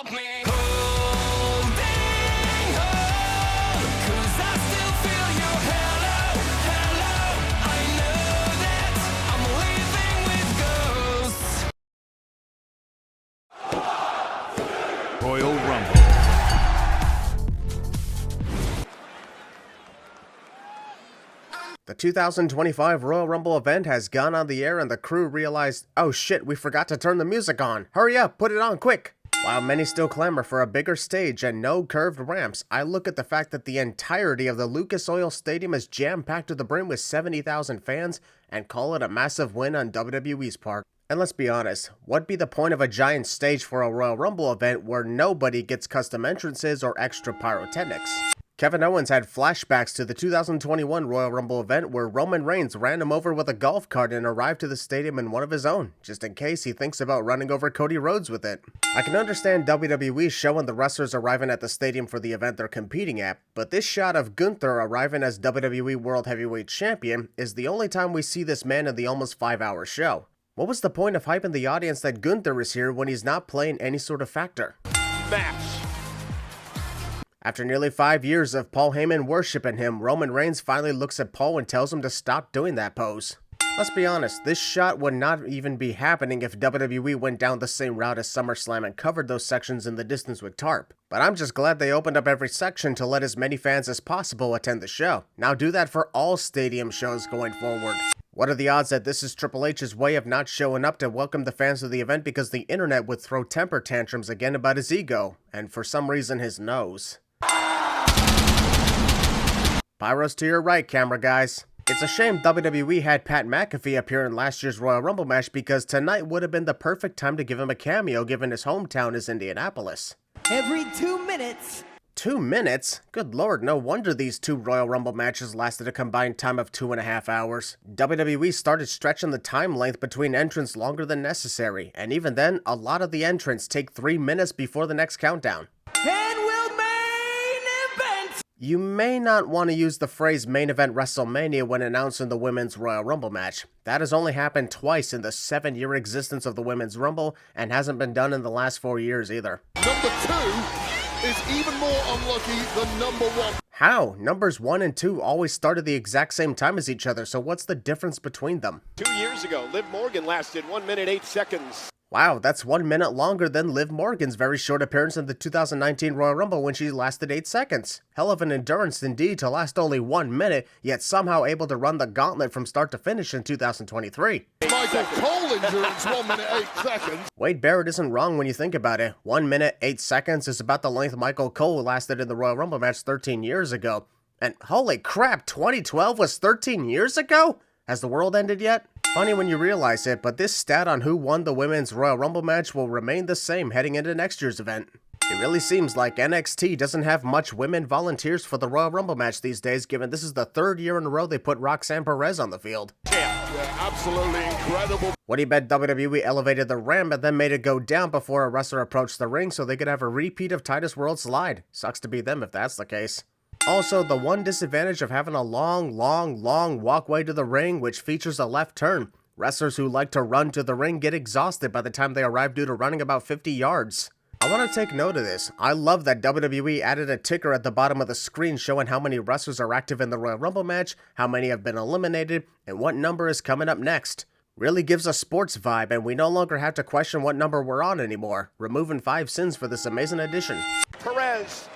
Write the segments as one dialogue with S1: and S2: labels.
S1: me holding on, 'cause I still feel your hello, hello. I know that I'm living with ghosts.
S2: Royal Rumble.
S3: The 2025 Royal Rumble event has gone on the air and the crew realized, oh shit, we forgot to turn the music on. Hurry up, put it on quick. While many still clamor for a bigger stage and no curved ramps, I look at the fact that the entirety of the Lucas Oil Stadium is jam-packed to the brim with 70,000 fans and call it a massive win on WWE's part. And let's be honest, what'd be the point of a giant stage for a Royal Rumble event where nobody gets custom entrances or extra pyrotechnics? Kevin Owens had flashbacks to the 2021 Royal Rumble event where Roman Reigns ran him over with a golf cart and arrived to the stadium in one of his own, just in case he thinks about running over Cody Rhodes with it. I can understand WWE showing the wrestlers arriving at the stadium for the event they're competing at, but this shot of Gunther arriving as WWE World Heavyweight Champion is the only time we see this man in the almost 5-hour show. What was the point of hyping the audience that Gunther is here when he's not playing any sort of factor?
S4: Match.
S3: After nearly 5 years of Paul Heyman worshipping him, Roman Reigns finally looks at Paul and tells him to stop doing that pose. Let's be honest, this shot would not even be happening if WWE went down the same route as SummerSlam and covered those sections in the distance with tarp. But I'm just glad they opened up every section to let as many fans as possible attend the show. Now do that for all stadium shows going forward. What are the odds that this is Triple H's way of not showing up to welcome the fans to the event because the internet would throw temper tantrums again about his ego, and for some reason his nose? Pyros to your right, camera guys. It's a shame WWE had Pat McAfee appear in last year's Royal Rumble match because tonight would have been the perfect time to give him a cameo given his hometown is Indianapolis.
S5: Every 2 minutes.
S3: 2 minutes? Good lord, no wonder these two Royal Rumble matches lasted a combined time of 2.5 hours. WWE started stretching the time length between entrants longer than necessary, and even then, a lot of the entrants take 3 minutes before the next countdown.
S5: And we'll main event.
S3: You may not want to use the phrase main event WrestleMania when announcing the Women's Royal Rumble match. That has only happened twice in the 7-year existence of the Women's Rumble, and hasn't been done in the last 4 years either.
S4: Number 2 is even more unlucky than number 1.
S3: How? Numbers 1 and 2 always started the exact same time as each other, so what's the difference between them?
S4: 2 years ago, Liv Morgan lasted 1 minute 8 seconds.
S3: Wow, that's 1 minute longer than Liv Morgan's very short appearance in the 2019 Royal Rumble when she lasted 8 seconds. Hell of an endurance indeed to last only 1 minute, yet somehow able to run the gauntlet from start to finish in 2023.
S4: Michael Cole endurance 1 minute 8 seconds.
S3: Wade Barrett isn't wrong when you think about it. 1 minute 8 seconds is about the length Michael Cole lasted in the Royal Rumble match 13 years ago. And holy crap, 2012 was 13 years ago? Has the world ended yet? Funny when you realize it, but this stat on who won the Women's Royal Rumble match will remain the same heading into next year's event. It really seems like NXT doesn't have much women volunteers for the Royal Rumble match these days, given this is the 3rd year in a row they put Roxanne Perez on the field.
S4: Yeah, absolutely incredible.
S3: What do you bet WWE elevated the ramp and then made it go down before a wrestler approached the ring so they could have a repeat of Titus World's slide? Sucks to be them if that's the case. Also, the one disadvantage of having a long walkway to the ring, which features a left turn. Wrestlers who like to run to the ring get exhausted by the time they arrive due to running about 50 yards. I want to take note of this. I love that WWE added a ticker at the bottom of the screen showing how many wrestlers are active in the Royal Rumble match, how many have been eliminated, and what number is coming up next. Really gives a sports vibe, and we no longer have to question what number we're on anymore, removing 5 sins for this amazing addition.
S4: Perez,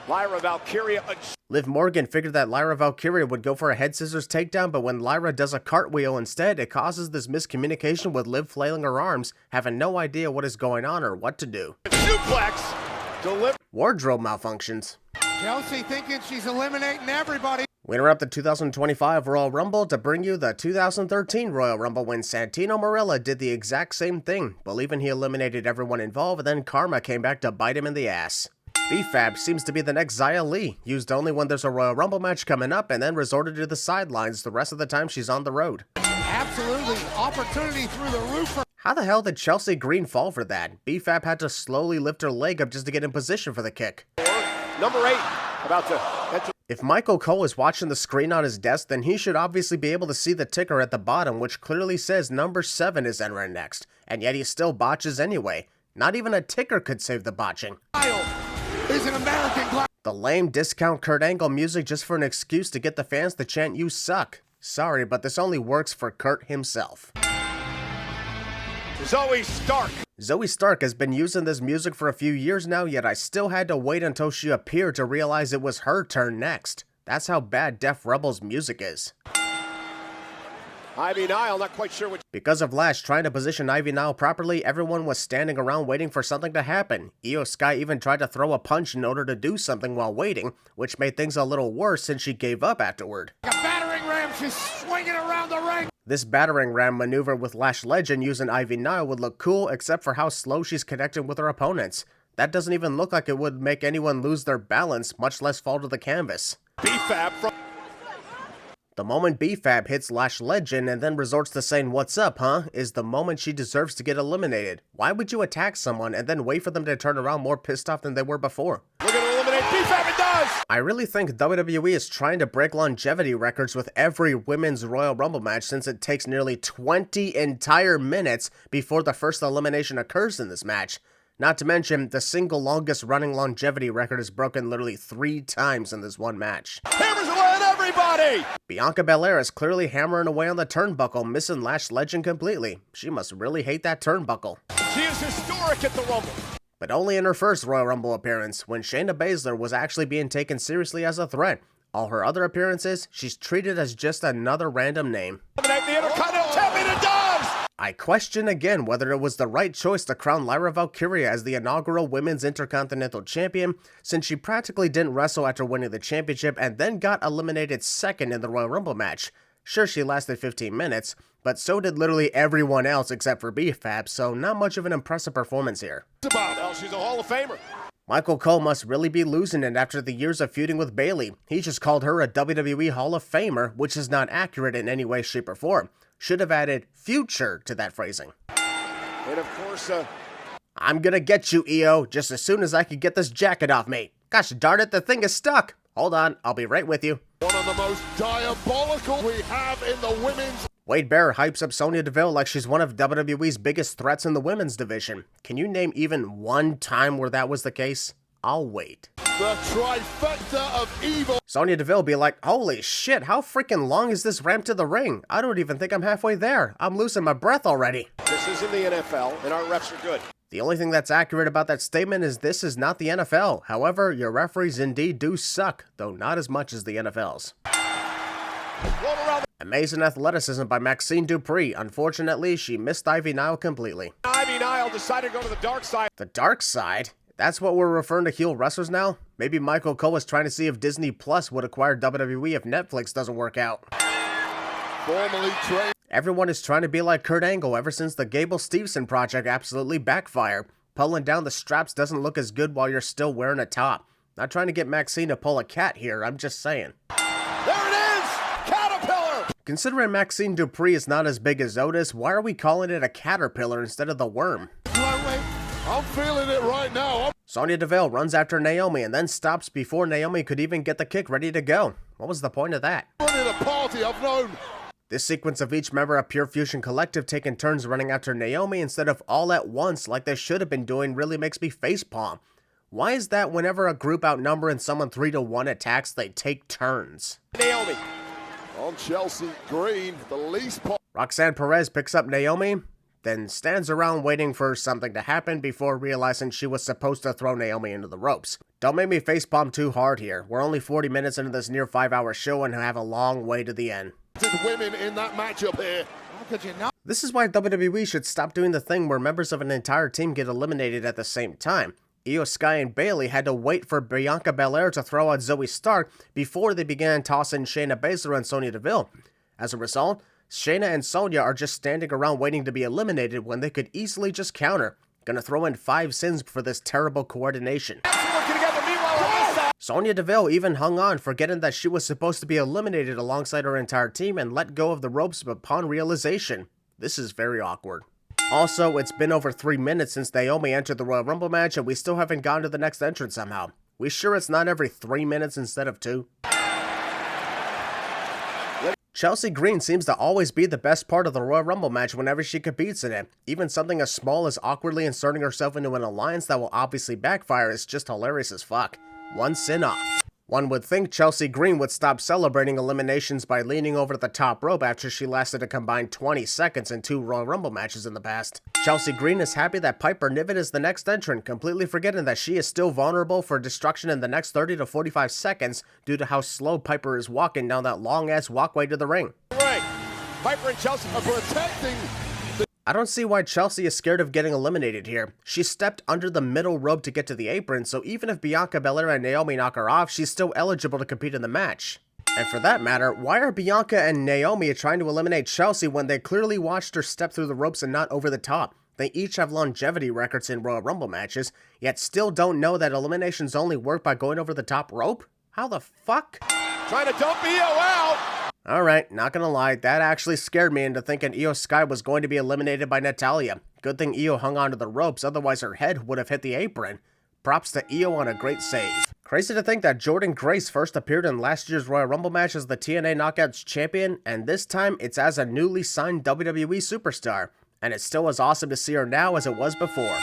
S4: Lyra Valkyria.
S3: Liv Morgan figured that Lyra Valkyria would go for a head scissors takedown, but when Lyra does a cartwheel instead, it causes this miscommunication with Liv flailing her arms, having no idea what is going on or what to do.
S4: Suplex.
S3: Wardrobe malfunctions.
S6: Chelsea thinking she's eliminating everybody.
S3: We interrupt the 2025 Royal Rumble to bring you the 2013 Royal Rumble when Santino Marella did the exact same thing, believing he eliminated everyone involved, and then karma came back to bite him in the ass. B-Fab seems to be the next Xia Li, used only when there's a Royal Rumble match coming up and then resorted to the sidelines the rest of the time she's on the road.
S6: Absolutely. Opportunity through the roof.
S3: How the hell did Chelsea Green fall for that? B-Fab had to slowly lift her leg up just to get in position for the kick.
S4: Number 8, about to enter.
S3: If Michael Cole is watching the screen on his desk, then he should obviously be able to see the ticker at the bottom, which clearly says number 7 is entering next, and yet he still botches anyway. Not even a ticker could save the botching.
S6: Is an American.
S3: The lame discount Kurt Angle music just for an excuse to get the fans to chant "You suck." Sorry, but this only works for Kurt himself.
S4: Zoe Stark.
S3: Zoe Stark has been using this music for a few years now, yet I still had to wait until she appeared to realize it was her turn next. That's how bad Def Rebel's music is.
S4: Ivy Nile, not quite sure what.
S3: Because of Lash trying to position Ivy Nile properly, everyone was standing around waiting for something to happen. Io Sky even tried to throw a punch in order to do something while waiting, which made things a little worse since she gave up afterward.
S6: A battering ram, she's swinging around the ring.
S3: This battering ram maneuver with Lash Legend using Ivy Nile would look cool except for how slow she's connecting with her opponents. That doesn't even look like it would make anyone lose their balance, much less fall to the canvas.
S4: B-Fab from.
S3: The moment B-Fab hits Lash Legend and then resorts to saying "what's up, huh?" is the moment she deserves to get eliminated. Why would you attack someone and then wait for them to turn around more pissed off than they were before?
S4: We're going to eliminate B-Fab, it does!
S3: I really think WWE is trying to break longevity records with every Women's Royal Rumble match since it takes nearly 20 entire minutes before the first elimination occurs in this match. Not to mention, the single longest running longevity record is broken literally 3 times in this one match.
S4: Hammers away on everybody!
S3: Bianca Belair is clearly hammering away on the turnbuckle, missing Lash Legend completely. She must really hate that turnbuckle.
S4: She is historic at the Rumble.
S3: But only in her first Royal Rumble appearance, when Shayna Baszler was actually being taken seriously as a threat. All her other appearances, she's treated as just another random name.
S4: Eliminate the Intercontinental Champion, it does!
S3: I question again whether it was the right choice to crown Lyra Valkyria as the inaugural Women's Intercontinental Champion, since she practically didn't wrestle after winning the championship and then got eliminated second in the Royal Rumble match. Sure, she lasted 15 minutes, but so did literally everyone else except for B-Fab, so not much of an impressive performance here.
S4: Well, she's a Hall of Famer.
S3: Michael Cole must really be losing it after the years of feuding with Bayley. He just called her a WWE Hall of Famer, which is not accurate in any way, shape, or form. Should have added future to that phrasing.
S4: And of course,
S3: I'm gonna get you, EO, just as soon as I can get this jacket off me. Gosh darn it, the thing is stuck. Hold on, I'll be right with you.
S4: one of the most diabolical we have in the women's.
S3: Wade Barrett hypes up Sonya Deville like she's one of WWE's biggest threats in the women's division. Can you name even one time where that was the case? I'll wait.
S4: The trifecta of evil.
S3: Sonya Deville be like, holy shit, how freaking long is this ramp to the ring? I don't even think I'm halfway there. I'm losing my breath already.
S4: This isn't the NFL, and our refs are good.
S3: The only thing that's accurate about that statement is this is not the NFL. However, your referees indeed do suck, though not as much as the NFL's.
S4: Roll around.
S3: Amazing athleticism by Maxine Dupree. Unfortunately, she missed Ivy Nile completely.
S4: Ivy Nile decided to go to the dark side.
S3: The dark side? That's what we're referring to heel wrestlers now? Maybe Michael Cole is trying to see if Disney Plus would acquire WWE if Netflix doesn't work out.
S4: Formerly trained.
S3: Everyone is trying to be like Kurt Angle ever since the Gable Steveson project absolutely backfired. Pulling down the straps doesn't look as good while you're still wearing a top. Not trying to get Maxine to pull a cat here, I'm just saying.
S4: There it is! Caterpillar!
S3: Considering Maxine Dupree is not as big as Otis, why are we calling it a caterpillar instead of the worm?
S4: I'm feeling it right now.
S3: Sonya Deville runs after Naomi and then stops before Naomi could even get the kick ready to go. What was the point of that?
S4: I'm running a party I've known.
S3: This sequence of each member of Pure Fusion Collective taking turns running after Naomi instead of all at once like they should have been doing really makes me facepalm. Why is that whenever a group outnumbering someone 3-1 attacks, they take turns?
S4: Naomi. On Chelsea Green, the least part.
S3: Roxanne Perez picks up Naomi, then stands around waiting for something to happen before realizing she was supposed to throw Naomi into the ropes. Don't make me facepalm too hard here. We're only 40 minutes into this near 5-hour show and have a long way to the end.
S4: Women in that matchup here.
S6: How could you not?
S3: This is why WWE should stop doing the thing where members of an entire team get eliminated at the same time. Io Sky and Bayley had to wait for Bianca Belair to throw out Zoe Stark before they began tossing Shayna Baszler and Sonya Deville. As a result, Shayna and Sonya are just standing around waiting to be eliminated when they could easily just counter. Gonna throw in 5 sins for this terrible coordination. Sonya Deville even hung on, forgetting that she was supposed to be eliminated alongside her entire team and let go of the ropes upon realization. This is very awkward. Also, it's been over 3 minutes since Naomi entered the Royal Rumble match and we still haven't gone to the next entrance somehow. We sure it's not every 3 minutes instead of 2? Chelsea Green seems to always be the best part of the Royal Rumble match whenever she competes in it. Even something as small as awkwardly inserting herself into an alliance that will obviously backfire is just hilarious as fuck. One sin off. One would think Chelsea Green would stop celebrating eliminations by leaning over the top rope after she lasted a combined 20 seconds in 2 Royal Rumble matches in the past. Chelsea Green is happy that Piper Niven is the next entrant, completely forgetting that she is still vulnerable for destruction in the next 30 to 45 seconds due to how slow Piper is walking down that long-ass walkway to the ring.
S4: Right. Piper and Chelsea are protecting.
S3: I don't see why Chelsea is scared of getting eliminated here. She stepped under the middle rope to get to the apron, so even if Bianca Belair and Naomi knock her off, she's still eligible to compete in the match. And for that matter, why are Bianca and Naomi trying to eliminate Chelsea when they clearly watched her step through the ropes and not over the top? They each have longevity records in Royal Rumble matches, yet still don't know that eliminations only work by going over the top rope? How the fuck?
S4: Trying to dump Io out.
S3: Alright, not gonna lie, that actually scared me into thinking Io Sky was going to be eliminated by Natalya. Good thing Io hung onto the ropes, otherwise her head would have hit the apron. Props to Io on a great save. Crazy to think that Jordynne Grace first appeared in last year's Royal Rumble match as the TNA Knockouts champion, and this time it's as a newly signed WWE superstar. And it's still as awesome to see her now as it was before.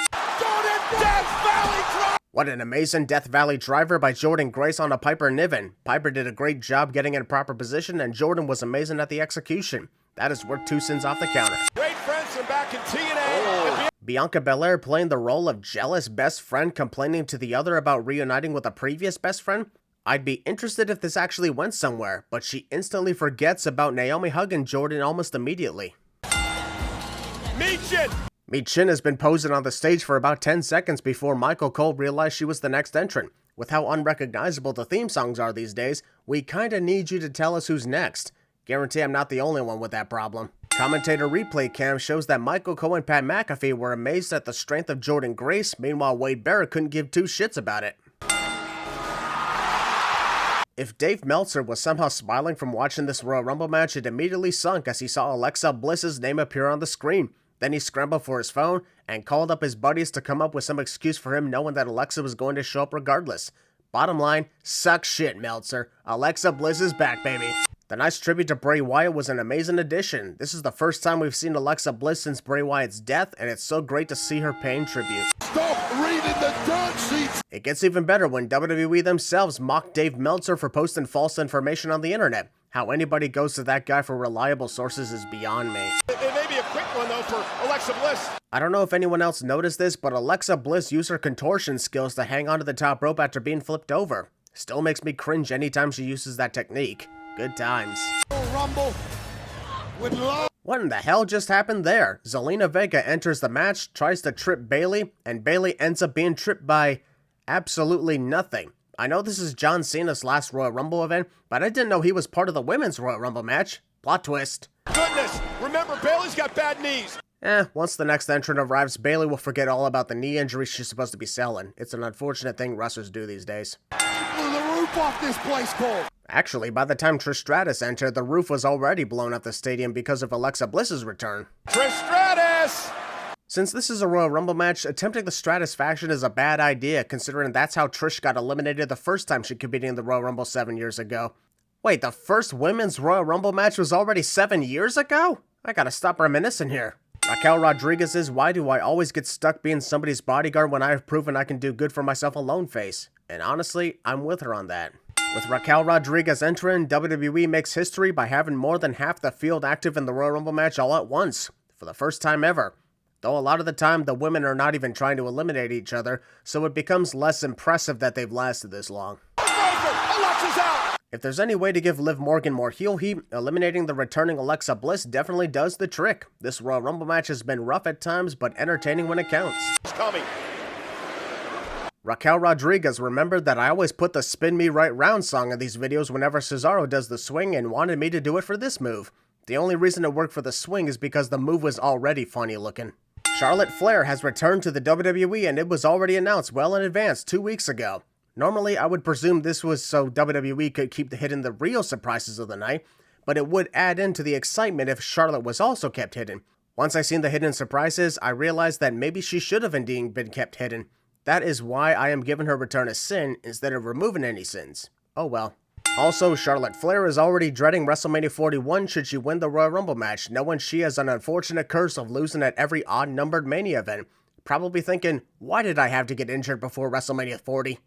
S3: What an amazing Death Valley driver by Jordynne Grace on a Piper Niven. Piper did a great job getting in proper position, and Jordynne was amazing at the execution. That is worth 2 sins off the counter.
S4: Great friends from back in TNA.
S3: Bianca Belair playing the role of jealous best friend complaining to the other about reuniting with a previous best friend? I'd be interested if this actually went somewhere, but she instantly forgets about Naomi hugging Jordynne almost immediately. Michin has been posing on the stage for about 10 seconds before Michael Cole realized she was the next entrant. With how unrecognizable the theme songs are these days, we kinda need you to tell us who's next. Guarantee I'm not the only one with that problem. Commentator replay cam shows that Michael Cole and Pat McAfee were amazed at the strength of Jordynne Grace, meanwhile Wade Barrett couldn't give 2 shits about it. If Dave Meltzer was somehow smiling from watching this Royal Rumble match, it immediately sunk as he saw Alexa Bliss's name appear on the screen. Then he scrambled for his phone and called up his buddies to come up with some excuse for him knowing that Alexa was going to show up regardless. Bottom line, suck shit, Meltzer. Alexa Bliss is back, baby. The nice tribute to Bray Wyatt was an amazing addition. This is the first time we've seen Alexa Bliss since Bray Wyatt's death, and it's so great to see her paying tribute.
S4: Stop reading the dirt sheets.
S3: It gets even better when WWE themselves mocked Dave Meltzer for posting false information on the internet. How anybody goes to that guy for reliable sources is beyond me.
S4: It may be a quick one, though, for Alexa Bliss.
S3: I don't know if anyone else noticed this, but Alexa Bliss used her contortion skills to hang onto the top rope after being flipped over. Still makes me cringe anytime she uses that technique. Good times.
S4: Rumble with love.
S3: What in the hell just happened there? Zelina Vega enters the match, tries to trip Bayley, and Bayley ends up being tripped by absolutely nothing. I know this is John Cena's last Royal Rumble event, but I didn't know he was part of the women's Royal Rumble match. Plot twist.
S4: Goodness, remember Bayley's got bad knees.
S3: Once the next entrant arrives, Bayley will forget all about the knee injury she's supposed to be selling. It's an unfortunate thing wrestlers do these days.
S4: Blew the roof off this place, Cole.
S3: Actually, by the time Trish Stratus entered, the roof was already blown off the stadium because of Alexa Bliss's return.
S4: Trish Stratus.
S3: Since this is a Royal Rumble match, attempting the Stratus faction is a bad idea, considering that's how Trish got eliminated the first time she competed in the Royal Rumble 7 years ago. Wait, the first women's Royal Rumble match was already 7 years ago? I gotta stop reminiscing here. Raquel Rodriguez's "Why do I always get stuck being somebody's bodyguard when I have proven I can do good for myself alone" face. And honestly, I'm with her on that. With Raquel Rodriguez entering, WWE makes history by having more than half the field active in the Royal Rumble match all at once, for the first time ever. Though a lot of the time, the women are not even trying to eliminate each other, so it becomes less impressive that they've lasted this long.
S4: Alexa's out.
S3: If there's any way to give Liv Morgan more heel heat, eliminating the returning Alexa Bliss definitely does the trick. This Royal Rumble match has been rough at times, but entertaining when it counts.
S4: It's coming.
S3: Raquel Rodriguez remembered that I always put the Spin Me Right Round song in these videos whenever Cesaro does the swing and wanted me to do it for this move. The only reason it worked for the swing is because the move was already funny looking. Charlotte Flair has returned to the WWE, and it was already announced well in advance 2 weeks ago. Normally, I would presume this was so WWE could keep hidden the real surprises of the night, but it would add into the excitement if Charlotte was also kept hidden. Once I seen the hidden surprises, I realized that maybe she should have indeed been kept hidden. That is why I am giving her return a sin instead of removing any sins. Oh well. Also, Charlotte Flair is already dreading WrestleMania 41 should she win the Royal Rumble match, knowing she has an unfortunate curse of losing at every odd-numbered Mania event. Probably thinking, why did I have to get injured before WrestleMania 40?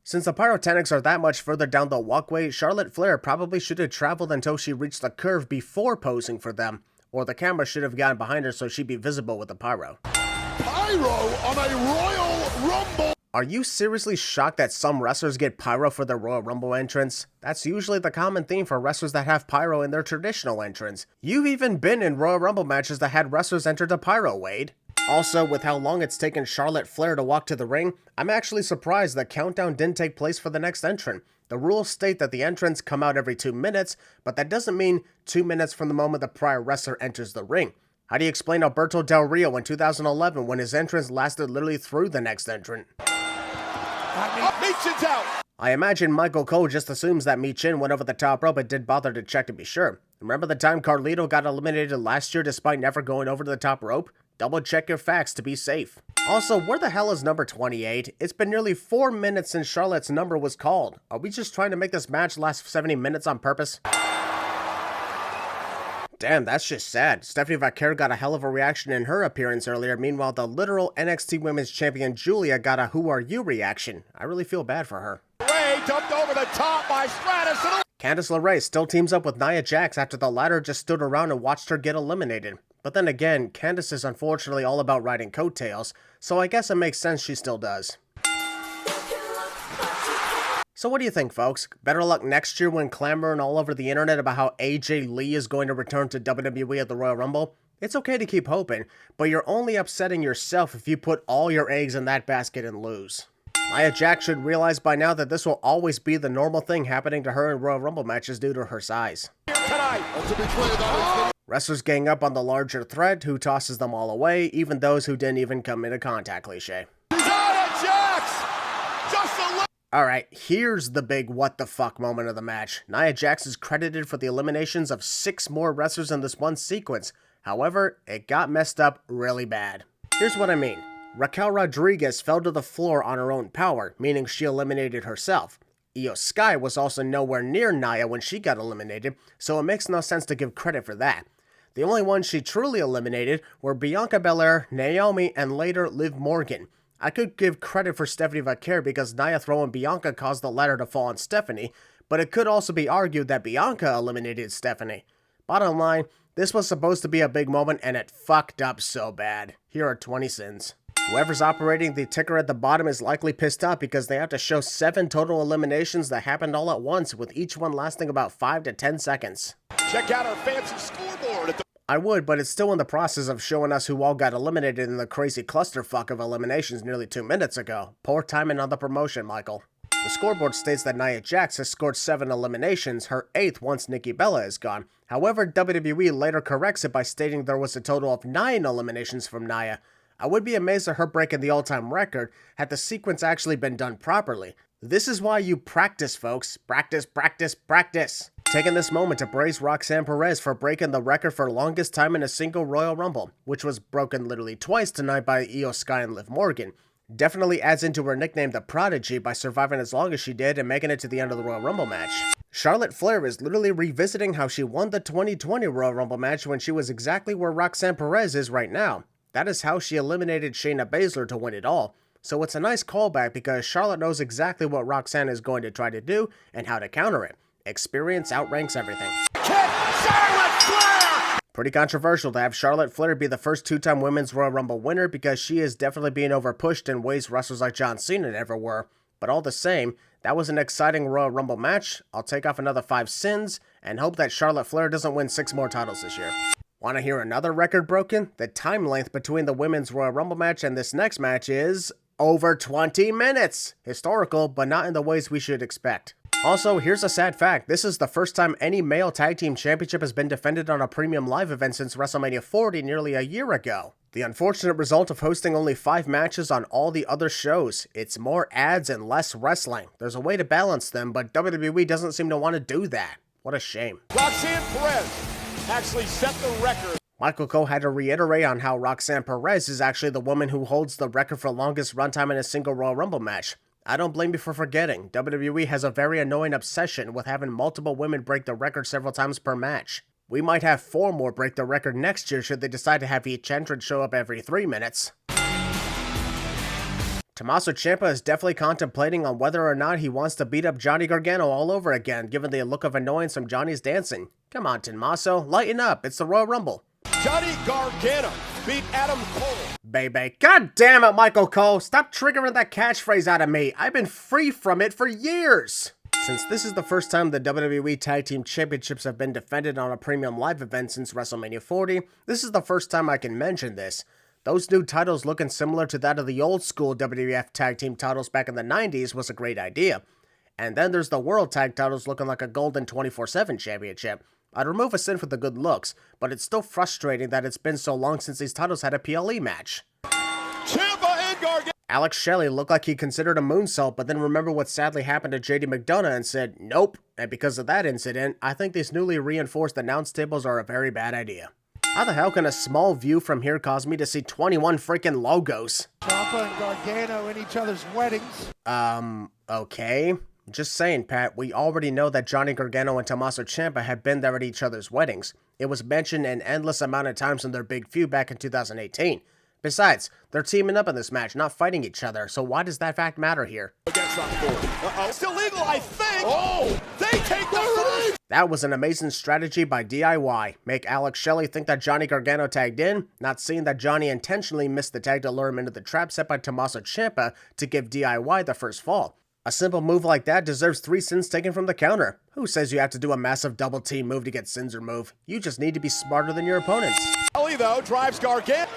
S3: Since the pyrotechnics are that much further down the walkway, Charlotte Flair probably should have traveled until she reached the curve before posing for them, or the camera should have gotten behind her so she'd be visible with the pyro.
S4: Pyro on a Royal Rumble.
S3: Are you seriously shocked that some wrestlers get pyro for their Royal Rumble entrance? That's usually the common theme for wrestlers that have pyro in their traditional entrance. You've even been in Royal Rumble matches that had wrestlers enter the pyro, Wade. Also, with how long it's taken Charlotte Flair to walk to the ring, I'm actually surprised the countdown didn't take place for the next entrant. The rules state that the entrants come out every 2 minutes, but that doesn't mean 2 minutes from the moment the prior wrestler enters the ring. How do you explain Alberto Del Rio in 2011 when his entrance lasted literally through the next entrant?
S4: Michin's out.
S3: I imagine Michael Cole just assumes that Michin went over the top rope but didn't bother to check to be sure. Remember the time Carlito got eliminated last year despite never going over the top rope? Double check your facts to be safe. Also, where the hell is number 28? It's been nearly 4 minutes since Charlotte's number was called. Are we just trying to make this match last 70 minutes on purpose? Damn, that's just sad. Stephanie Vaquer got a hell of a reaction in her appearance earlier. Meanwhile, the literal NXT Women's Champion Julia got a "Who are you" reaction. I really feel bad for her.
S4: Ray dumped over the top by Stratus.
S3: Candice LeRae still teams up with Nia Jax after the latter just stood around and watched her get eliminated. But then again, Candice is unfortunately all about riding coattails, so I guess it makes sense she still does. So what do you think, folks? Better luck next year when clamoring all over the internet about how AJ Lee is going to return to WWE at the Royal Rumble? It's okay to keep hoping, but you're only upsetting yourself if you put all your eggs in that basket and lose. Nia Jax should realize by now that this will always be the normal thing happening to her in Royal Rumble matches due to her size. Wrestlers gang up on the larger threat, who tosses them all away, even those who didn't even come into contact cliche. Alright, here's the big what the fuck moment of the match. Nia Jax is credited for the eliminations of 6 more wrestlers in this one sequence. However, it got messed up really bad. Here's what I mean. Raquel Rodriguez fell to the floor on her own power, meaning she eliminated herself. Io Sky was also nowhere near Nia when she got eliminated, so it makes no sense to give credit for that. The only ones she truly eliminated were Bianca Belair, Naomi, and later Liv Morgan. I could give credit for Stephanie Vaquer because Nia throwing Bianca caused the ladder to fall on Stephanie, but it could also be argued that Bianca eliminated Stephanie. Bottom line, this was supposed to be a big moment and it fucked up so bad. Here are 20 sins. Whoever's operating the ticker at the bottom is likely pissed off because they have to show 7 total eliminations that happened all at once, with each one lasting about 5 to 10 seconds.
S4: Check out our fancy scoreboard at the...
S3: I would, but it's still in the process of showing us who all got eliminated in the crazy clusterfuck of eliminations nearly 2 minutes ago. Poor timing on the promotion, Michael. The scoreboard states that Nia Jax has scored 7 eliminations, her 8th once Nikki Bella is gone. However, WWE later corrects it by stating there was a total of 9 eliminations from Nia. I would be amazed at her breaking the all-time record had the sequence actually been done properly. This is why you practice, folks. Practice, practice, practice. Taking this moment to praise Roxanne Perez for breaking the record for longest time in a single Royal Rumble, which was broken literally twice tonight by Io Sky and Liv Morgan. Definitely adds into her nickname the Prodigy by surviving as long as she did and making it to the end of the Royal Rumble match. Charlotte Flair is literally revisiting how she won the 2020 Royal Rumble match when she was exactly where Roxanne Perez is right now. That is how she eliminated Shayna Baszler to win it all. So it's a nice callback because Charlotte knows exactly what Roxanne is going to try to do and how to counter it. Experience outranks everything.
S4: Charlotte Flair!
S3: Pretty controversial to have Charlotte Flair be the first 2-time Women's Royal Rumble winner because she is definitely being overpushed in ways wrestlers like John Cena never were. But all the same, that was an exciting Royal Rumble match. I'll take off another 5 sins and hope that Charlotte Flair doesn't win 6 more titles this year. Want to hear another record broken? The time length between the Women's Royal Rumble match and this next match is over 20 minutes! Historical, but not in the ways we should expect. Also, here's a sad fact. This is the first time any male tag team championship has been defended on a premium live event since WrestleMania 40 nearly a year ago. The unfortunate result of hosting only 5 matches on all the other shows. It's more ads and less wrestling. There's a way to balance them, but WWE doesn't seem to want to do that. What a shame.
S4: Roxanne Perez actually set the record.
S3: Michael Cole had to reiterate on how Roxanne Perez is actually the woman who holds the record for longest runtime in a single Royal Rumble match. I don't blame you for forgetting. WWE has a very annoying obsession with having multiple women break the record several times per match. We might have 4 more break the record next year should they decide to have each entrant show up every 3 minutes. Tommaso Ciampa is definitely contemplating on whether or not he wants to beat up Johnny Gargano all over again, given the look of annoyance from Johnny's dancing. Come on, Tommaso, lighten up, it's the Royal Rumble.
S2: Johnny Gargano beat Adam Cole.
S3: Baby. God damn it, Michael Cole, stop triggering that catchphrase out of me. I've been free from it for years. Since this is the first time the WWE Tag Team Championships have been defended on a premium live event since WrestleMania 40, this is the first time I can mention this. Those new titles looking similar to that of the old school WWF Tag Team titles back in the 90s was a great idea. And then there's the World Tag titles looking like a golden 24/7 championship. I'd remove a sin for the good looks, but it's still frustrating that it's been so long since these titles had a PLE match.
S2: Ciampa and Gargano.
S3: Alex Shelley looked like he considered a moonsault, but then remembered what sadly happened to JD McDonough and said, nope. And because of that incident, I think these newly reinforced announce tables are a very bad idea. How the hell can a small view from here cause me to see 21 freaking logos?
S6: Ciampa and Gargano in each other's weddings.
S3: Okay. Just saying, Pat, we already know that Johnny Gargano and Tommaso Ciampa have been there at each other's weddings. It was mentioned an endless amount of times in their big feud back in 2018. Besides, they're teaming up in this match, not fighting each other, so why does that fact matter here?
S2: Uh-oh. Still legal, I think. Oh, they take the first.
S3: That was an amazing strategy by DIY. Make Alex Shelley think that Johnny Gargano tagged in, not seeing that Johnny intentionally missed the tag to lure him into the trap set by Tommaso Ciampa to give DIY the first fall. A simple move like that deserves 3 sins taken from the counter. Who says you have to do a massive double team move to get sins removed? You just need to be smarter than your opponents.
S2: Shelley, though, drives Gargano.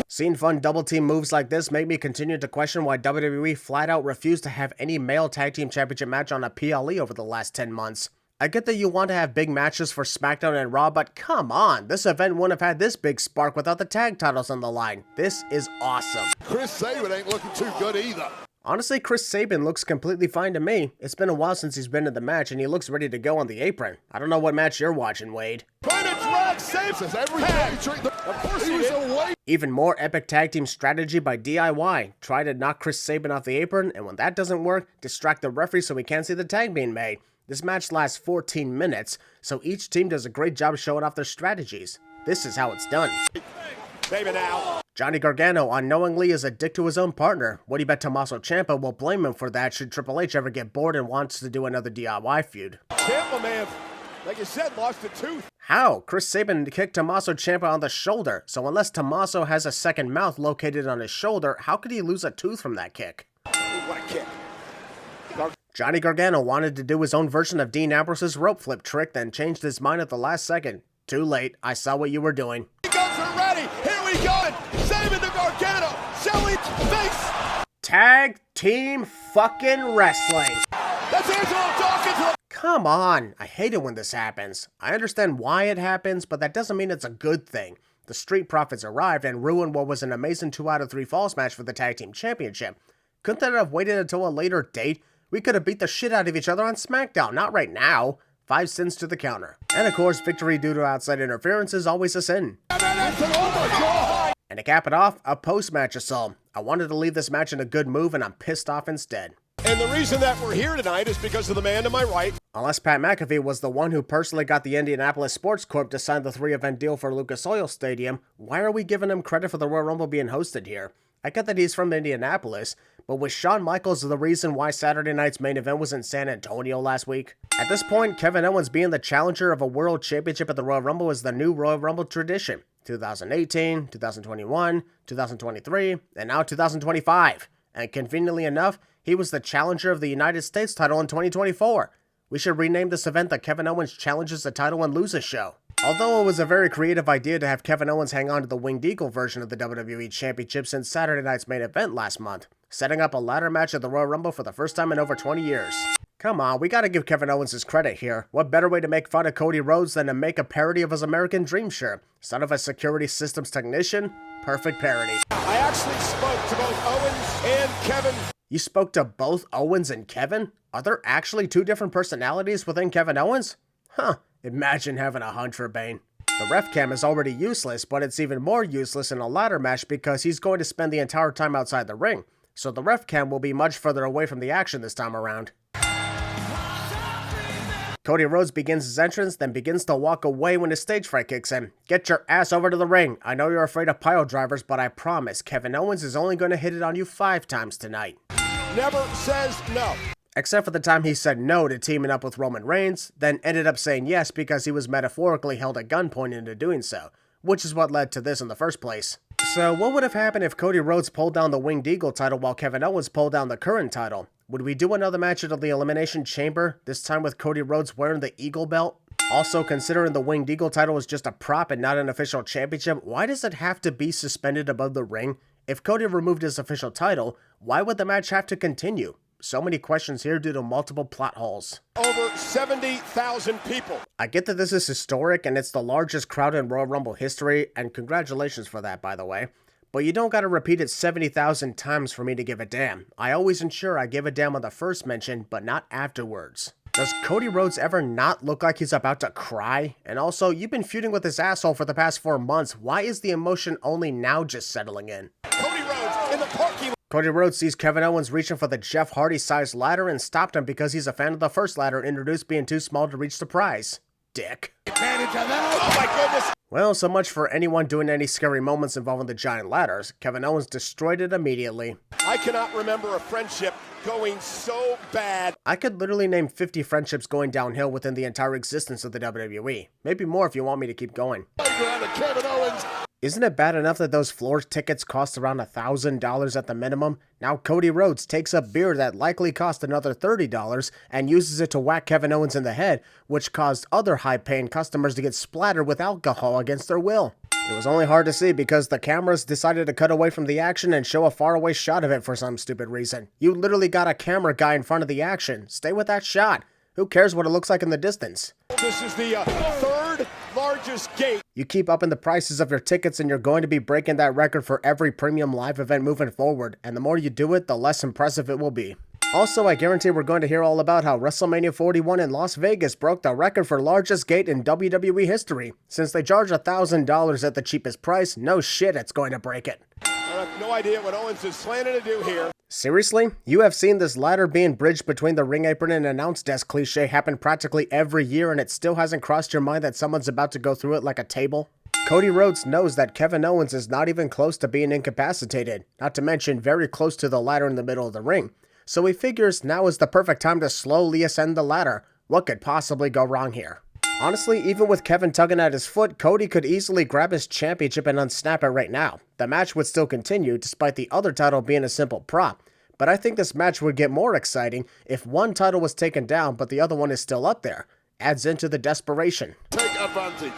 S3: Seeing fun double team moves like this make me continue to question why WWE flat out refused to have any male tag team championship match on a PLE over the last 10 months. I get that you want to have big matches for SmackDown and Raw, but come on, this event wouldn't have had this big spark without the tag titles on the line. This is awesome.
S4: Chris Sabin ain't looking too good either.
S3: Honestly, Chris Sabin looks completely fine to me. It's been a while since he's been in the match and he looks ready to go on the apron. I don't know what match you're watching, Wade.
S4: Of course he was away.
S3: Even more epic tag team strategy by DIY. Try to knock Chris Sabin off the apron, and when that doesn't work, distract the referee so we can't see the tag being made. This match lasts 14 minutes, so each team does a great job showing off their strategies. This is how it's done.
S2: Baby now.
S3: Johnny Gargano unknowingly is a dick to his own partner. What do you bet Tommaso Ciampa will blame him for that should Triple H ever get bored and wants to do another DIY feud?
S2: Ciampa, man, like you said, lost a tooth.
S3: How? Chris Sabin kicked Tommaso Ciampa on the shoulder, so unless Tommaso has a second mouth located on his shoulder, how could he lose a tooth from that kick?
S2: What a kick.
S3: Johnny Gargano wanted to do his own version of Dean Ambrose's rope flip trick, then changed his mind at the last second. Too late, I saw what you were doing.
S2: Guns are ready. Here we go. Sabin to Gargano. Shelley face.
S3: Tag team fucking wrestling.
S2: That's Angelo Dawkins.
S3: Come on, I hate it when this happens. I understand why it happens, but that doesn't mean it's a good thing. The Street Profits arrived and ruined what was an amazing 2 out of 3 falls match for the Tag Team Championship. Couldn't they have waited until a later date? We could have beat the shit out of each other on SmackDown, not right now. 5 sins to the counter. And of course, victory due to outside interference is always a sin. And to cap it off, a post-match assault. I wanted to leave this match in a good move and I'm pissed off instead.
S2: And the reason that we're here tonight is because of the man to my right.
S3: Unless Pat McAfee was the one who personally got the Indianapolis Sports Corp to sign the 3-event deal for Lucas Oil Stadium, why are we giving him credit for the Royal Rumble being hosted here? I get that he's from Indianapolis, but was Shawn Michaels the reason why Saturday night's main event was in San Antonio last week? At this point, Kevin Owens being the challenger of a world championship at the Royal Rumble is the new Royal Rumble tradition. 2018, 2021, 2023, and now 2025. And conveniently enough, he was the challenger of the United States title in 2024. We should rename this event the Kevin Owens Challenges the Title and Loses Show. Although it was a very creative idea to have Kevin Owens hang on to the Winged Eagle version of the WWE Championship since Saturday night's main event last month, setting up a ladder match at the Royal Rumble for the first time in over 20 years. Come on, we gotta give Kevin Owens his credit here. What better way to make fun of Cody Rhodes than to make a parody of his American Dream shirt? Son of a security systems technician? Perfect parody.
S2: I actually spoke to both Owens and Kevin.
S3: You spoke to both Owens and Kevin? Are there actually 2 different personalities within Kevin Owens? Huh, imagine having a hunch for Bane. The ref cam is already useless, but it's even more useless in a ladder match because he's going to spend the entire time outside the ring. so the ref cam will be much further away from the action this time around. Cody Rhodes begins his entrance, then begins to walk away when his stage fright kicks in. Get your ass over to the ring. I know you're afraid of pile drivers, but I promise Kevin Owens is only going to hit it on you 5 times tonight.
S2: Never says no.
S3: Except for the time he said no to teaming up with Roman Reigns, then ended up saying yes because he was metaphorically held at gunpoint into doing so, which is what led to this in the first place. So what would have happened if Cody Rhodes pulled down the Winged Eagle title while Kevin Owens pulled down the current title? Would we do another match at the Elimination Chamber, this time with Cody Rhodes wearing the Eagle belt? Also, considering the Winged Eagle title is just a prop and not an official championship, why does it have to be suspended above the ring? If Cody removed his official title, why would the match have to continue? So many questions here due to multiple plot holes.
S2: Over 70,000 people.
S3: I get that this is historic and it's the largest crowd in Royal Rumble history, and congratulations for that, by the way. But you don't gotta repeat it 70,000 times for me to give a damn. I always ensure I give a damn on the first mention, but not afterwards. Does Cody Rhodes ever not look like he's about to cry? And also, you've been feuding with this asshole for the past 4 months. Why is the emotion only now just settling in?
S2: Cody Rhodes in the parking lot.
S3: Cody Rhodes sees Kevin Owens reaching for the Jeff Hardy-sized ladder and stopped him because he's a fan of the first ladder introduced being too small to reach the prize. Dick.
S2: Advantage of that. Oh my goodness.
S3: Well, so much for anyone doing any scary moments involving the giant ladders. Kevin Owens destroyed it immediately.
S2: I cannot remember a friendship going so bad.
S3: I could literally name 50 friendships going downhill within the entire existence of the WWE. Maybe more if you want me to keep going.
S2: Kevin Owens.
S3: Isn't it bad enough that those floor tickets cost around $1,000 at the minimum? Now Cody Rhodes takes a beer that likely cost another $30 and uses it to whack Kevin Owens in the head, which caused other high-paying customers to get splattered with alcohol against their will. It was only hard to see because the cameras decided to cut away from the action and show a faraway shot of it for some stupid reason. You literally got a camera guy in front of the action. Stay with that shot. Who cares what it looks like in the distance?
S2: This is the third largest gate.
S3: You keep upping the prices of your tickets and you're going to be breaking that record for every premium live event moving forward, and the more you do it, the less impressive it will be. Also, I guarantee we're going to hear all about how WrestleMania 41 in Las Vegas broke the record for largest gate in WWE history. Since they charge $1,000 at the cheapest price, no shit it's going to break it.
S2: I have no idea what Owens is planning to do here.
S3: Seriously? You have seen this ladder being bridged between the ring apron and announce desk cliche happen practically every year, and it still hasn't crossed your mind that someone's about to go through it like a table? Cody Rhodes knows that Kevin Owens is not even close to being incapacitated, not to mention very close to the ladder in the middle of the ring. So he figures now is the perfect time to slowly ascend the ladder. What could possibly go wrong here? Honestly, even with Kevin tugging at his foot, Cody could easily grab his championship and unsnap it right now. The match would still continue, despite the other title being a simple prop. But I think this match would get more exciting if one title was taken down but the other one is still up there. Adds into the desperation.
S2: Take advantage.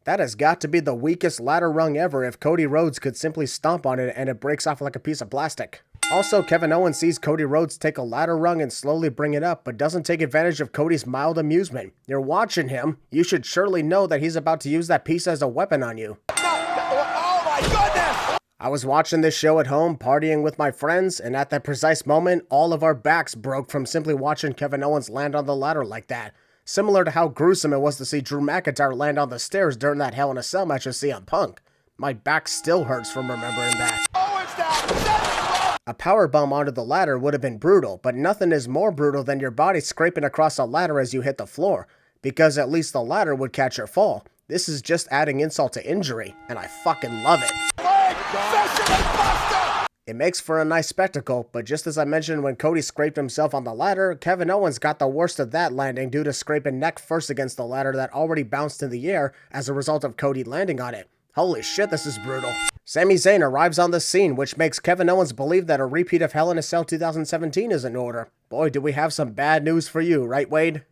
S3: That has got to be the weakest ladder rung ever if Cody Rhodes could simply stomp on it and it breaks off like a piece of plastic. Also, Kevin Owens sees Cody Rhodes take a ladder rung and slowly bring it up, but doesn't take advantage of Cody's mild amusement. You're watching him. You should surely know that he's about to use that piece as a weapon on you.
S2: Oh my goodness!
S3: I was watching this show at home, partying with my friends, and at that precise moment, all of our backs broke from simply watching Kevin Owens land on the ladder like that. Similar to how gruesome it was to see Drew McIntyre land on the stairs during that Hell in a Cell match with CM Punk. My back still hurts from remembering that.
S2: Owens down!
S3: A powerbomb onto the ladder would have been brutal, but nothing is more brutal than your body scraping across a ladder as you hit the floor, because at least the ladder would catch your fall. This is just adding insult to injury, and I fucking love it. It makes for a nice spectacle, but just as I mentioned when Cody scraped himself on the ladder, Kevin Owens got the worst of that landing due to scraping neck first against the ladder that already bounced in the air as a result of Cody landing on it. Holy shit, this is brutal. Sami Zayn arrives on the scene, which makes Kevin Owens believe that a repeat of Hell in a Cell 2017 is in order. Boy, do we have some bad news for you, right, Wade?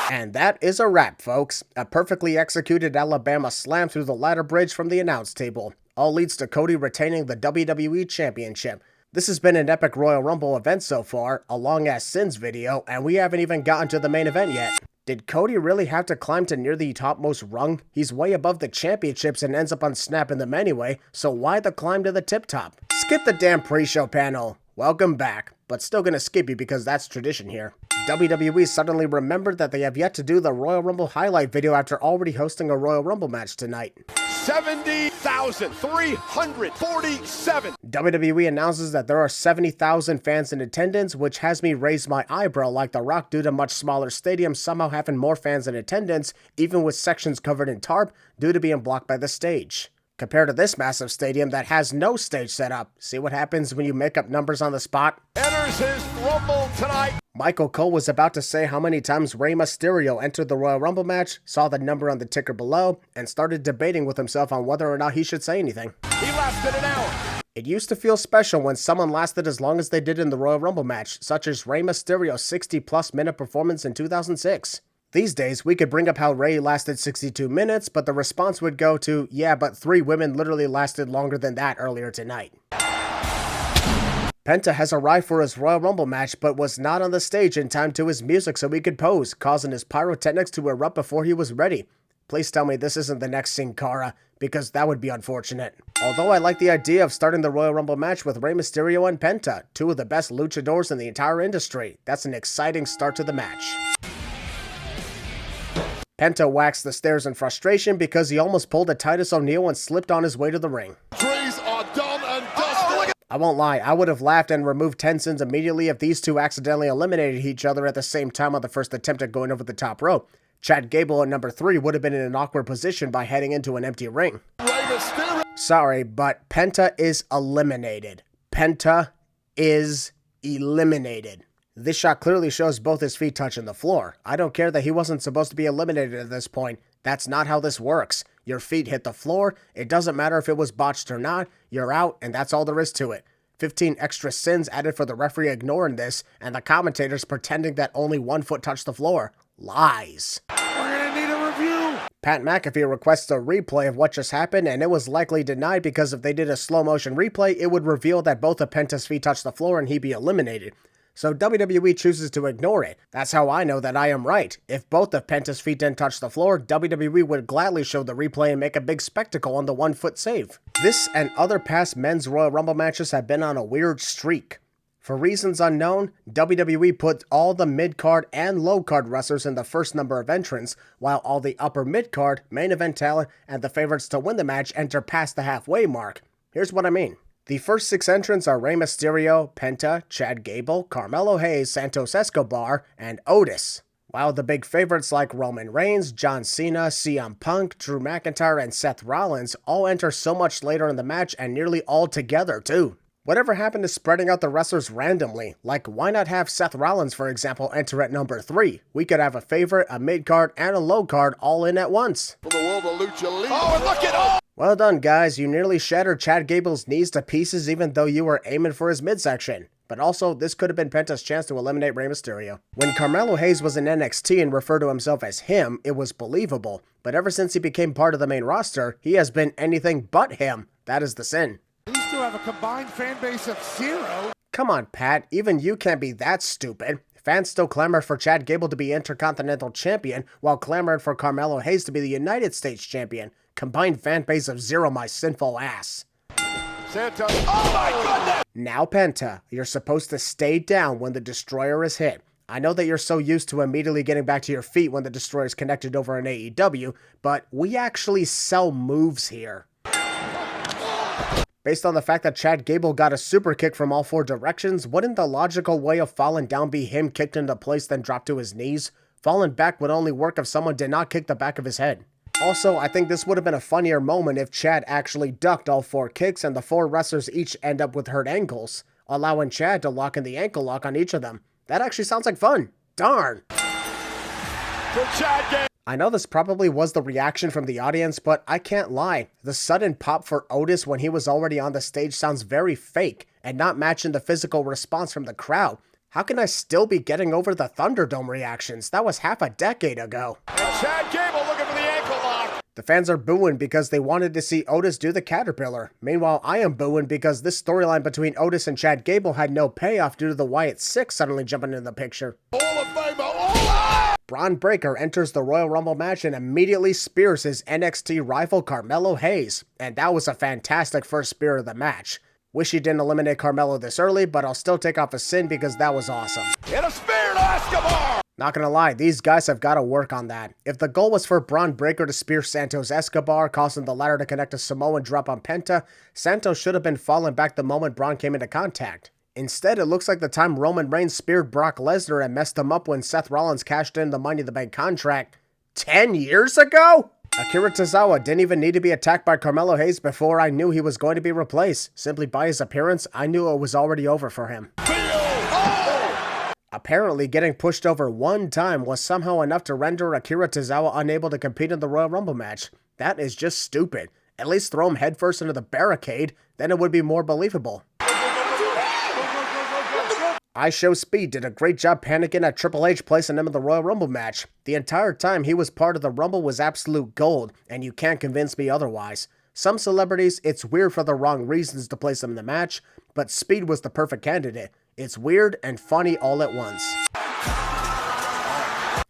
S3: And that is a wrap, folks. A perfectly executed Alabama slam through the ladder bridge from the announce table. All leads to Cody retaining the WWE Championship. This has been an epic Royal Rumble event so far, a long-ass Sins video, and we haven't even gotten to the main event yet. Did Cody really have to climb to near the topmost rung? He's way above the championships and ends up unsnapping them anyway, so why the climb to the tip top? Skip the damn pre-show panel. Welcome back, but still gonna skip you because that's tradition here. WWE suddenly remembered that they have yet to do the Royal Rumble highlight video after already hosting a Royal Rumble match tonight.
S2: 70,347.
S3: WWE announces that there are 70,000 fans in attendance, which has me raise my eyebrow like The Rock due to much smaller stadiums somehow having more fans in attendance, even with sections covered in tarp due to being blocked by the stage. Compared to this massive stadium that has no stage set up. See what happens when you make up numbers on the spot?
S4: Enters his Rumble tonight.
S3: Michael Cole was about to say how many times Rey Mysterio entered the Royal Rumble match, saw the number on the ticker below, and started debating with himself on whether or not he should say anything.
S4: He lasted an hour.
S3: It used to feel special when someone lasted as long as they did in the Royal Rumble match, such as Rey Mysterio's 60-plus minute performance in 2006. These days, we could bring up how Rey lasted 62 minutes, but the response would go to, yeah, but 3 women literally lasted longer than that earlier tonight. Penta has arrived for his Royal Rumble match, but was not on the stage in time to his music so he could pose, causing his pyrotechnics to erupt before he was ready. Please tell me this isn't the next Sin Cara, because that would be unfortunate. Although I like the idea of starting the Royal Rumble match with Rey Mysterio and Penta, 2 of the best luchadors in the entire industry. That's an exciting start to the match. Penta waxed the stairs in frustration because he almost pulled a Titus O'Neil and slipped on his way to the ring.
S4: Trees are done and dusted.
S3: I won't lie, I would have laughed and removed 10 sins immediately if these two accidentally eliminated each other at the same time on the first attempt at going over the top rope. Chad Gable at number 3 would have been in an awkward position by heading into an empty ring. Sorry, but Penta is eliminated. Penta is eliminated. This shot clearly shows both his feet touching the floor. I don't care that he wasn't supposed to be eliminated at this point. That's not how this works. Your feet hit the floor. It doesn't matter if it was botched or not. You're out, and that's all there is to it. 15 extra sins added for the referee ignoring this, and the commentators pretending that only 1 foot touched the floor. Lies.
S6: We're gonna need a review.
S3: Pat McAfee requests a replay of what just happened, and it was likely denied because if they did a slow motion replay, it would reveal that both of Penta's feet touched the floor and he'd be eliminated. So WWE chooses to ignore it. That's how I know that I am right. If both of Penta's feet didn't touch the floor, WWE would gladly show the replay and make a big spectacle on the 1 foot save. This and other past men's Royal Rumble matches have been on a weird streak. For reasons unknown, WWE put all the mid-card and low-card wrestlers in the first number of entrants, while all the upper mid-card, main event talent, and the favorites to win the match enter past the halfway mark. Here's what I mean. The first 6 entrants are Rey Mysterio, Penta, Chad Gable, Carmelo Hayes, Santos Escobar, and Otis. While the big favorites like Roman Reigns, John Cena, CM Punk, Drew McIntyre, and Seth Rollins all enter so much later in the match and nearly all together too. Whatever happened to spreading out the wrestlers randomly? Like, why not have Seth Rollins, for example, enter at number 3? We could have a favorite, a mid-card, and a low-card all in at once.
S4: For the world of Lucha League. Oh, and look at all.
S3: Well done, guys. You nearly shattered Chad Gable's knees to pieces even though you were aiming for his midsection. But also, this could have been Penta's chance to eliminate Rey Mysterio. When Carmelo Hayes was in NXT and referred to himself as him, it was believable. But ever since he became part of the main roster, he has been anything but him. That is the sin.
S6: These two have a combined fan base of 0.
S3: Come on, Pat. Even you can't be that stupid. Fans still clamor for Chad Gable to be Intercontinental Champion, while clamoring for Carmelo Hayes to be the United States Champion. Combined fan base of 0, my sinful ass.
S4: Santos. Oh my goodness!
S3: Now, Penta, you're supposed to stay down when the Destroyer is hit. I know that you're so used to immediately getting back to your feet when the Destroyer is connected over in AEW, but we actually sell moves here. Based on the fact that Chad Gable got a super kick from all 4 directions, wouldn't the logical way of falling down be him kicked into place then dropped to his knees? Falling back would only work if someone did not kick the back of his head. Also, I think this would have been a funnier moment if Chad actually ducked all 4 kicks and the 4 wrestlers each end up with hurt ankles, allowing Chad to lock in the ankle lock on each of them. That actually sounds like fun. Darn.
S4: For Chad Gable.
S3: I know this probably was the reaction from the audience, but I can't lie. The sudden pop for Otis when he was already on the stage sounds very fake and not matching the physical response from the crowd. How can I still be getting over the Thunderdome reactions? That was half a decade ago.
S4: And Chad Gable looking for the ankle lock.
S3: The fans are booing because they wanted to see Otis do the Caterpillar. Meanwhile, I am booing because this storyline between Otis and Chad Gable had no payoff due to the Wyatt Six suddenly jumping in the picture.
S4: Hall of Famer. Oh!
S3: Braun Breaker enters the Royal Rumble match and immediately spears his NXT rival Carmelo Hayes. And that was a fantastic first spear of the match. Wish he didn't eliminate Carmelo this early, but I'll still take off a sin because that was awesome.
S2: And a spear to Escobar.
S3: Not gonna lie, these guys have got to work on that. If the goal was for Braun Breaker to spear Santos Escobar, causing the latter to connect a Samoan drop on Penta, Santos should have been falling back the moment Braun came into contact. Instead, it looks like the time Roman Reigns speared Brock Lesnar and messed him up when Seth Rollins cashed in the Money in the Bank contract 10 years ago? Akira Tozawa didn't even need to be attacked by Carmelo Hayes before I knew he was going to be replaced. Simply by his appearance, I knew it was already over for him. Apparently, getting pushed over one time was somehow enough to render Akira Tozawa unable to compete in the Royal Rumble match. That is just stupid. At least throw him headfirst into the barricade, then it would be more believable. IShowSpeed did a great job panicking at Triple H placing him in the Royal Rumble match. The entire time he was part of the Rumble was absolute gold, and you can't convince me otherwise. Some celebrities, it's weird for the wrong reasons to place them in the match, but Speed was the perfect candidate. It's weird and funny all at once.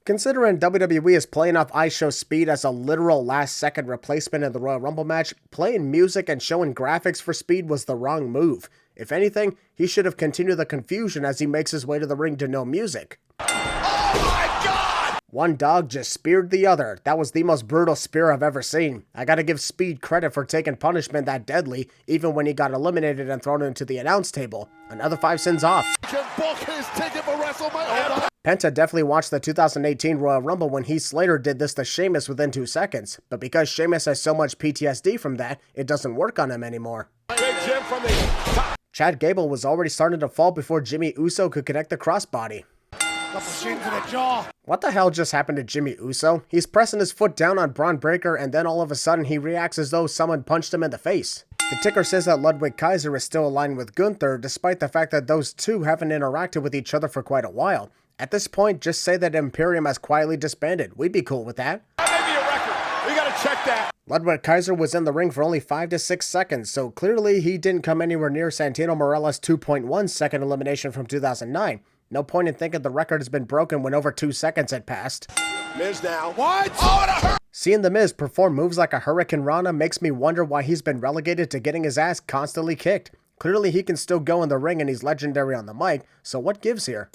S3: Considering WWE is playing off IShowSpeed as a literal last-second replacement in the Royal Rumble match, playing music and showing graphics for Speed was the wrong move. If anything, he should have continued the confusion as he makes his way to the ring to no music.
S2: Oh my God!
S3: One dog just speared the other. That was the most brutal spear I've ever seen. I gotta give Speed credit for taking punishment that deadly, even when he got eliminated and thrown into the announce table. Another 5 sins off.
S4: Can book his ticket for WrestleMania.
S3: Penta definitely watched the 2018 Royal Rumble when Heath Slater did this to Sheamus within 2 seconds, but because Sheamus has so much PTSD from that, it doesn't work on him anymore.
S2: Big Jim from the top.
S3: Chad Gable was already starting to fall before Jimmy Uso could connect the crossbody.
S6: Couple shins in the jaw.
S3: What the hell just happened to Jimmy Uso? He's pressing his foot down on Braun Breaker and then all of a sudden he reacts as though someone punched him in the face. The ticker says that Ludwig Kaiser is still aligned with Gunther despite the fact that those two haven't interacted with each other for quite a while. At this point, just say that Imperium has quietly disbanded. We'd be cool with that.
S2: That may be a record. We gotta check that.
S3: Ludwig Kaiser was in the ring for only 5 to 6 seconds, so clearly he didn't come anywhere near Santino Marella's 2.1 second elimination from 2009. No point in thinking the record has been broken when over 2 seconds had passed.
S2: Miz now. What? Oh, and a hurt.
S3: Seeing The Miz perform moves like a Hurricane Rana makes me wonder why he's been relegated to getting his ass constantly kicked. Clearly he can still go in the ring and he's legendary on the mic, so what gives here?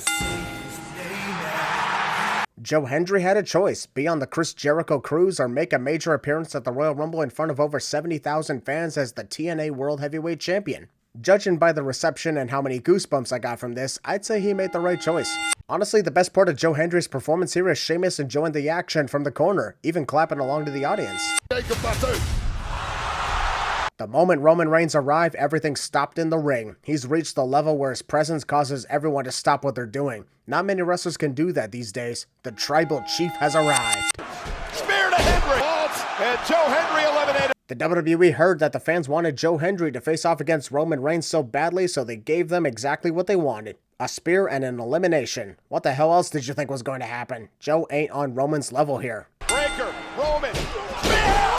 S3: Joe Hendry had a choice, be on the Chris Jericho cruise or make a major appearance at the Royal Rumble in front of over 70,000 fans as the TNA World Heavyweight Champion. Judging by the reception and how many goosebumps I got from this, I'd say he made the right choice. Honestly, the best part of Joe Hendry's performance here is Sheamus enjoying the action from the corner, even clapping along to the audience. The moment Roman Reigns arrived, everything stopped in the ring. He's reached the level where his presence causes everyone to stop what they're doing. Not many wrestlers can do that these days. The Tribal Chief has arrived.
S2: Spear to Hendry. And Joe Hendry eliminated.
S3: The WWE heard that the fans wanted Joe Hendry to face off against Roman Reigns so badly, so they gave them exactly what they wanted. A spear and an elimination. What the hell else did you think was going to happen? Joe ain't on Roman's level here.
S2: Breaker. Roman.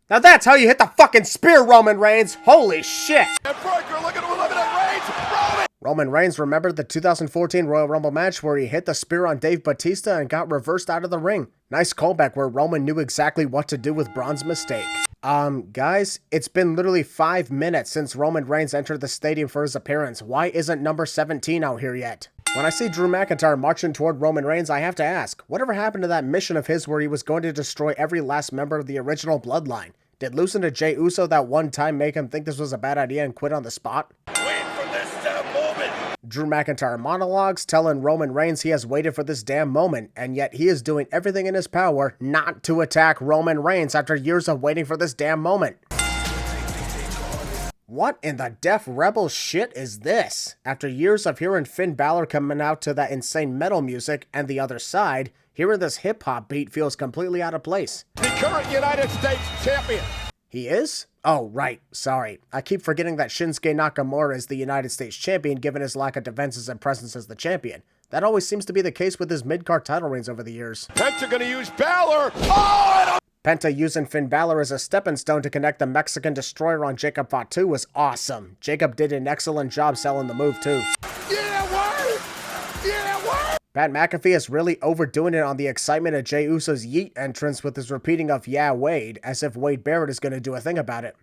S3: Now that's how you hit the fucking spear, Roman Reigns! Holy shit!
S2: And Breaker looking to eliminate Reigns. Roman.
S3: Roman Reigns remembered the 2014 Royal Rumble match where he hit the spear on Dave Bautista and got reversed out of the ring. Nice callback where Roman knew exactly what to do with Braun's mistake. Guys, it's been literally 5 minutes since Roman Reigns entered the stadium for his appearance. Why isn't number 17 out here yet? When I see Drew McIntyre marching toward Roman Reigns, I have to ask, whatever happened to that mission of his where he was going to destroy every last member of the original bloodline? Did losing to Jey Uso that one time make him think this was a bad idea and quit on the spot?
S2: Wait for this moment.
S3: Drew McIntyre monologues telling Roman Reigns he has waited for this damn moment, and yet he is doing everything in his power not to attack Roman Reigns after years of waiting for this damn moment. What in the Def Rebel shit is this? After years of hearing Finn Balor coming out to that insane metal music and the other side, hearing this hip-hop beat feels completely out of place.
S2: The current United States champion.
S3: He is? Oh, right. Sorry. I keep forgetting that Shinsuke Nakamura is the United States champion given his lack of defenses and presence as the champion. That always seems to be the case with his mid-card title reigns over the years.
S2: Penta gonna use Balor. Oh,
S3: Penta using Finn Balor as a stepping stone to connect the Mexican Destroyer on Jacob Fatu was awesome. Jacob did an excellent job selling the move too.
S2: yeah, word. Yeah, word.
S3: Pat McAfee is really overdoing it on the excitement of Jey Uso's Yeet entrance with his repeating of "Yeah, Wade," as if Wade Barrett is going to do a thing about it.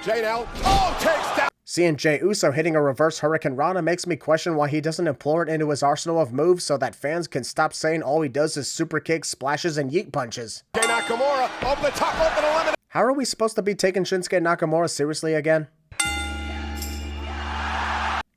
S2: Jay now. Oh, takes down.
S3: Seeing Jey Uso hitting a reverse Hurricane Rana makes me question why he doesn't employ it into his arsenal of moves so that fans can stop saying all he does is super kicks, splashes, and yeet punches.
S2: Nakamura over the top rope and eliminate.
S3: How are we supposed to be taking Shinsuke Nakamura seriously again?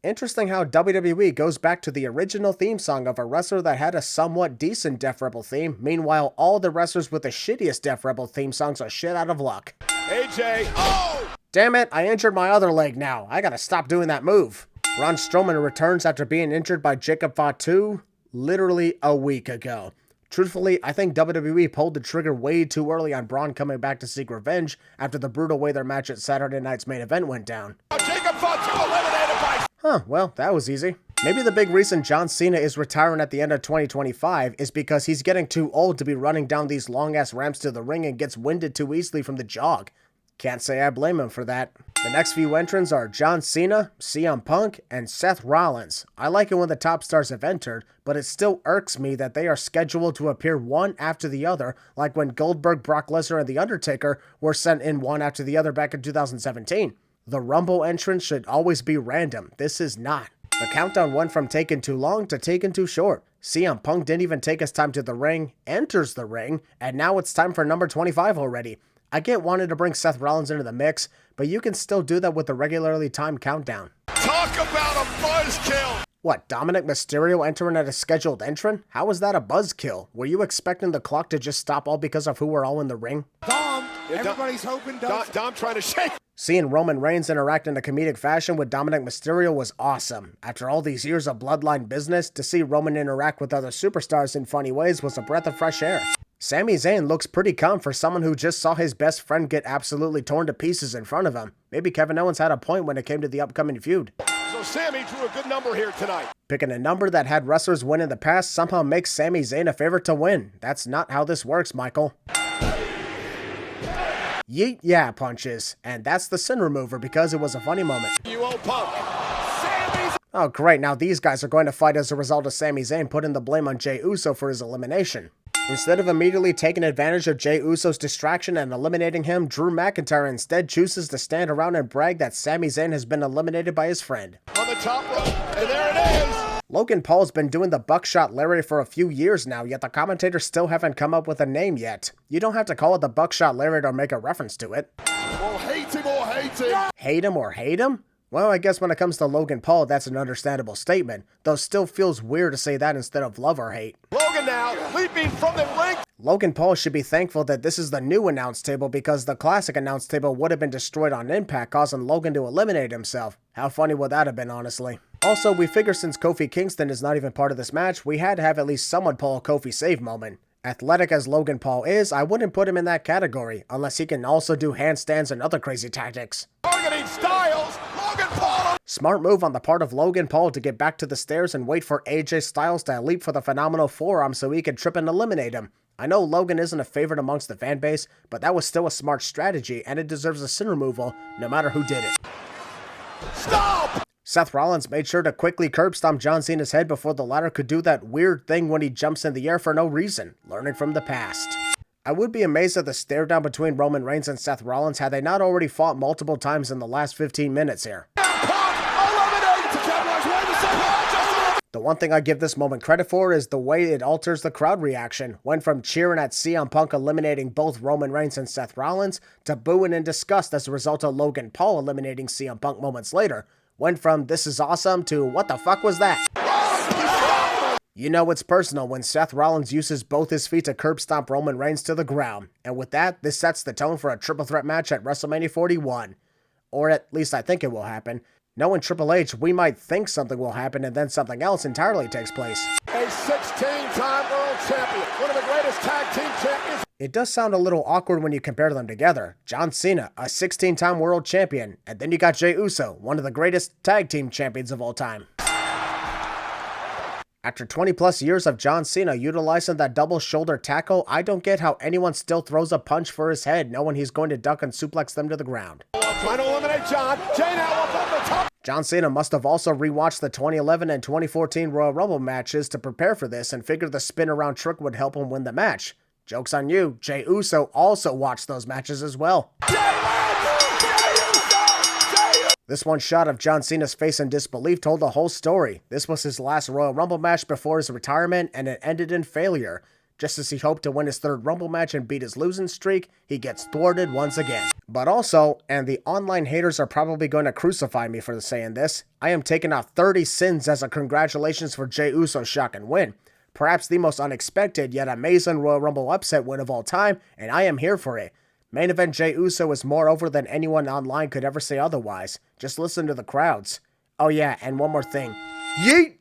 S3: Interesting how WWE goes back to the original theme song of a wrestler that had a somewhat decent Def Rebel theme. Meanwhile, all the wrestlers with the shittiest Def Rebel theme songs are shit out of luck.
S2: AJ, oh!
S3: Damn it, I injured my other leg now. I gotta stop doing that move. Braun Strowman returns after being injured by Jacob Fatu literally a week ago. Truthfully, I think WWE pulled the trigger way too early on Braun coming back to seek revenge after the brutal way their match at Saturday night's main event went down.
S2: Jacob Fatu eliminated by...
S3: Huh, well, that was easy. Maybe the big reason John Cena is retiring at the end of 2025 is because he's getting too old to be running down these long-ass ramps to the ring and gets winded too easily from the jog. Can't say I blame him for that. The next few entrants are John Cena, CM Punk, and Seth Rollins. I like it when the top stars have entered, but it still irks me that they are scheduled to appear one after the other, like when Goldberg, Brock Lesnar, and The Undertaker were sent in one after the other back in 2017. The Rumble entrance should always be random. This is not. The countdown went from taking too long to taking too short. CM Punk didn't even take his time to the ring, enters the ring, and now it's time for number 25 already. I get wanting to bring Seth Rollins into the mix, but you can still do that with the regularly timed countdown.
S2: Talk about a buzzkill!
S3: What, Dominic Mysterio entering at a scheduled entrant? How is that a buzzkill? Were you expecting the clock to just stop all because of who were all in the ring?
S6: Dom, everybody's hoping
S2: Dom trying to shake.
S3: Seeing Roman Reigns interact in a comedic fashion with Dominic Mysterio was awesome. After all these years of bloodline business, to see Roman interact with other superstars in funny ways was a breath of fresh air. Sami Zayn looks pretty calm for someone who just saw his best friend get absolutely torn to pieces in front of him. Maybe Kevin Owens had a point when it came to the upcoming feud.
S2: So Sami drew a good number here tonight.
S3: Picking a number that had wrestlers win in the past somehow makes Sami Zayn a favorite to win. That's not how this works, Michael. Yeet yeah punches, and that's the sin remover because it was a funny moment.
S2: You old punk.
S3: Oh great, now these guys are going to fight as a result of Sami Zayn putting the blame on Jey Uso for his elimination. Instead of immediately taking advantage of Jey Uso's distraction and eliminating him, Drew McIntyre instead chooses to stand around and brag that Sami Zayn has been eliminated by his friend.
S2: On the top rope, and there it is.
S3: Logan Paul's been doing the buckshot lariat for a few years now, yet the commentators still haven't come up with a name yet. You don't have to call it the buckshot lariat or make a reference to it.
S2: Well, hate him or hate him.
S3: Hate him or hate him? Well, I guess when it comes to Logan Paul, that's an understandable statement, though it still feels weird to say that instead of love or hate.
S2: Logan now, leaping from the ring.
S3: Logan Paul should be thankful that this is the new announce table because the classic announce table would have been destroyed on Impact, causing Logan to eliminate himself. How funny would that have been, honestly? Also, we figure since Kofi Kingston is not even part of this match, we had to have at least someone pull a Kofi save moment. Athletic as Logan Paul is, I wouldn't put him in that category, unless he can also do handstands and other crazy tactics.
S2: Targeting Styles, Logan Paul.
S3: Smart move on the part of Logan Paul to get back to the stairs and wait for AJ Styles to leap for the phenomenal forearm so he could trip and eliminate him. I know Logan isn't a favorite amongst the fan base, but that was still a smart strategy and it deserves a sin removal no matter who did it.
S2: Stop!
S3: Seth Rollins made sure to quickly curb stomp John Cena's head before the latter could do that weird thing when he jumps in the air for no reason, learning from the past. I would be amazed at the stare down between Roman Reigns and Seth Rollins had they not already fought multiple times in the last 15 minutes here. The one thing I give this moment credit for is the way it alters the crowd reaction. Went from cheering at CM Punk eliminating both Roman Reigns and Seth Rollins to booing in disgust as a result of Logan Paul eliminating CM Punk moments later. Went from this is awesome to what the fuck was that? You know it's personal when Seth Rollins uses both his feet to curb stomp Roman Reigns to the ground. And with that, this sets the tone for a triple threat match at WrestleMania 41. Or at least I think it will happen. Knowing Triple H, we might think something will happen and then something else entirely takes place.
S2: A 16-time world champion, one of the greatest tag team champions.
S3: It does sound a little awkward when you compare them together. John Cena, a 16-time world champion, and then you got Jey Uso, one of the greatest tag team champions of all time. After 20 plus years of John Cena utilizing that double shoulder tackle, I don't get how anyone still throws a punch for his head knowing he's going to duck and suplex them to the ground.
S2: Trying to eliminate John. Jey now up on the top.
S3: John Cena must have also rewatched the 2011 and 2014 Royal Rumble matches to prepare for this and figured the spin around trick would help him win the match. Joke's on you, Jey Uso also watched those matches as well. This one shot of John Cena's face in disbelief told the whole story. This was his last Royal Rumble match before his retirement, and it ended in failure. Just as he hoped to win his third Rumble match and beat his losing streak, he gets thwarted once again. But also, and the online haters are probably going to crucify me for saying this, I am taking out 30 sins as a congratulations for Jey Uso's shocking win. Perhaps the most unexpected yet amazing Royal Rumble upset win of all time, and I am here for it. Main event Jey Uso is more over than anyone online could ever say otherwise. Just listen to the crowds. Oh yeah, and one more thing. Yeet!